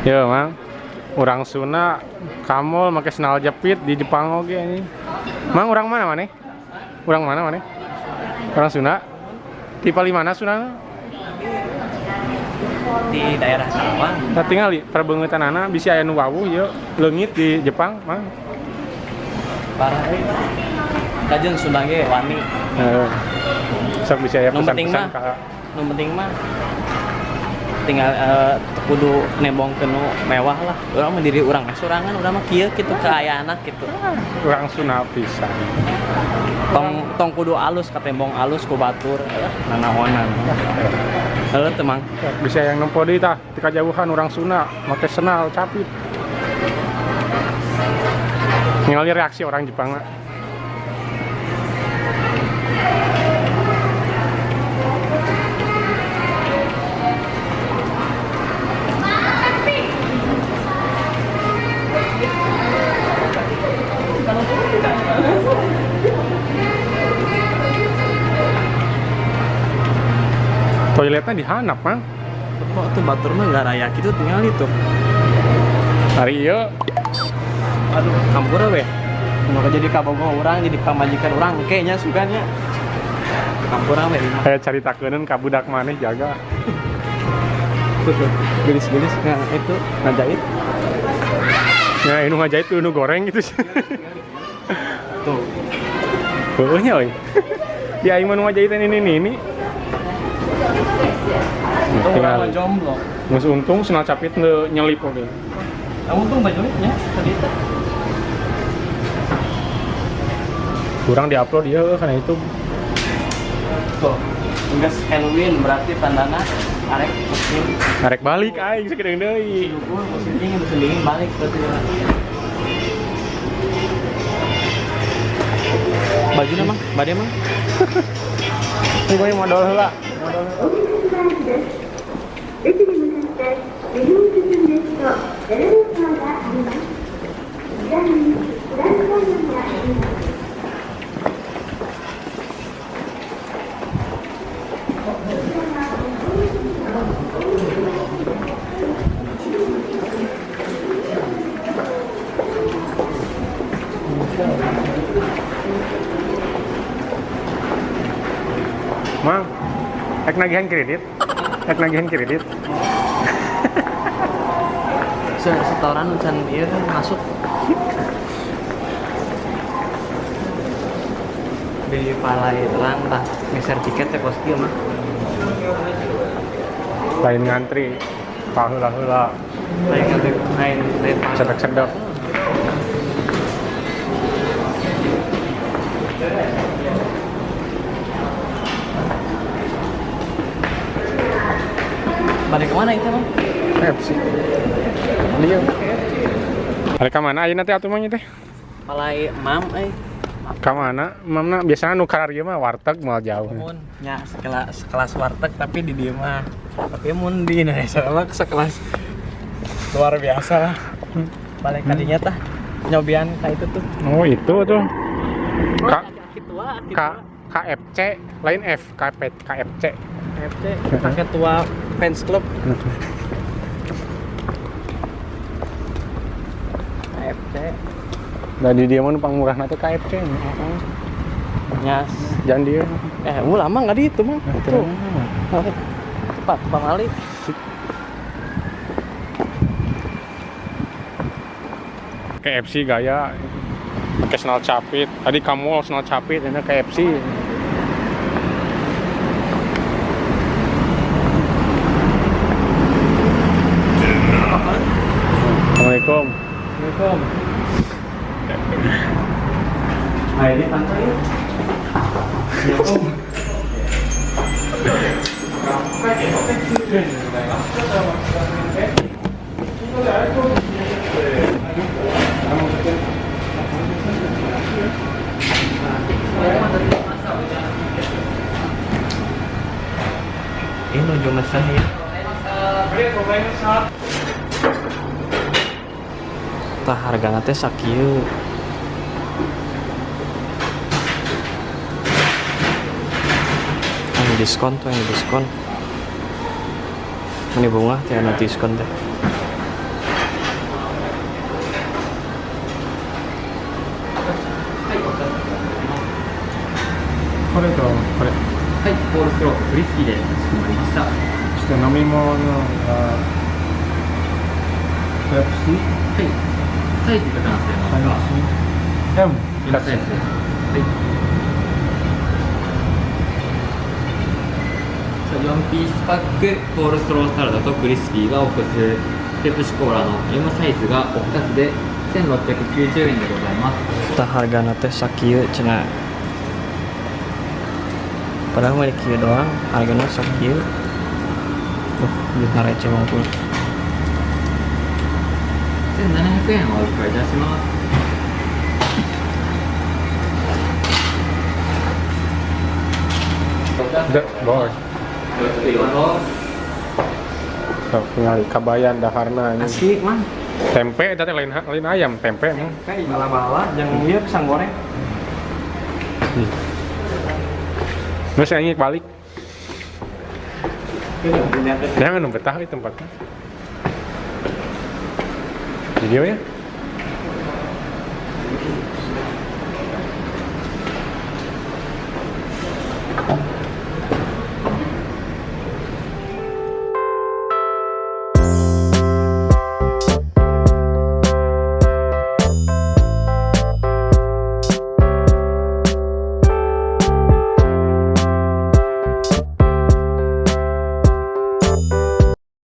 Ya, Mang. Orang Sunda kamol make sendal jepit di Jepang oge anjing. Mang orang mana maneh? Orang mana maneh? Orang Sunda. Di mana Sunda? Di daerah Karawang. Nah, tinggal di perbeungetanana bisa aya nu wawuh ieu leungit di Jepang, Mang. Parah euy. Kajeng Sunda ge wani. Heeh. Sok bisa aya Nu penting pesan-pesan mah. ka Nu penting mah tinggal kudu nembongkeun nu mewah lah. Urang mah diri urang mah sorangan urang mah kieu kitu kaayana kitu. orang Sunda pisan. Tong kudu alus katembong alus ku batur nanaonan. Heuh teu Mang. Bisa yang nempo deui tah ti kajauhan orang Sunda make sendal capit. Ningali reaksi orang Jepang mah. Toiletnya di handap, Mang. Kok tuh batur mah enggak raya kitu tinggal itu. Hari ieu Aduh, campur we. Mau jadi kabogo orang, jadi pamajikan orang, kayaknya suganya. Campur we. kayak caritakeun ka budak maneh jaga. Gelis-gelis, nah itu ngajait. Ya, ini ngajait tuh nu goreng gitu sih. Tuh. Heueuh nya euy. Di aing mah nu ngajaitan ini. Tuh orang mah jomblo. Geus untung senal capit teu nyelip oge. Kamu tuh bajunya tadi teh. Kurang di-upload ieu kana itu. Tuh. Geus Halloween berarti tandana arek muslim. Arek balik aing sakideung deui. Gua muslimnya geus sendiri balik berarti. Bajunya Mang, bade Mang. Ini gue modal heula. Mang, ek nagihan kredit? Ek nagihan kredit? Setoran can ieu kan masuk. Di palai terang tah geser tiket teh kos kieu mah. Lain ngantri, paheula-heula, Lain kate lain sedek-sedek. balik kemana itu Mang? FC. Dia. Balik ka mana ayeuna teh atuh mah nya teh? Palai Mam Ka mana? Mamna biasana nu karar ieu mah warteg moal jauh. mun nya sekelas warteg tapi di dieu mah. Tapi mun di Indonesia mah sekelas luar biasa lah. Balik kadinya tah nyobian ka itu tuh. Oh, itu tuh. Tua, KFC, lain F, KFC. FC ketua fans club. KFC. Nah di dia mah nu pangmurah teh KFC. Nyas. Jangan dia. Lama nggak di itu mah. Tuh. Cepat, Bang Ali. KFC gaya pakai sendal capit. Tadi kamu sendal capit, ini KFC. Assalamualaikum. Assalamualaikum. Ayo di pantai. Ya, Om. Ini nuju mesen ya. Tah hargana teh sakieu. Anu diskon tuh, anu diskon. Ini bunga teh anu diskon teh. これとこれ。はい、コールスローとクリスピーでかしこまりました。はそして飲み物がペプシ、い、サイズいかがなさいますか。 M、 今サイズです。はい。4ピースパック、コールスローサラダとクリスピーがお一つ、ペプシコーラの M サイズがお二つで1690円でございます。 Tah hargana teh sakieu cenah. Padahal mah kieu doang, hargana sakieu. Duitna receh mangkul. 1700円お預かりいたします。The boy. So, tinggal kabayan daharna ini. Asli mah Tempe tadi lain ayam, tempe mah. kayak bala-bala jeung ieu pisang goreng. Terus ini balik. Ieu punya teh. Jangan betah di tempatnya. Video ya.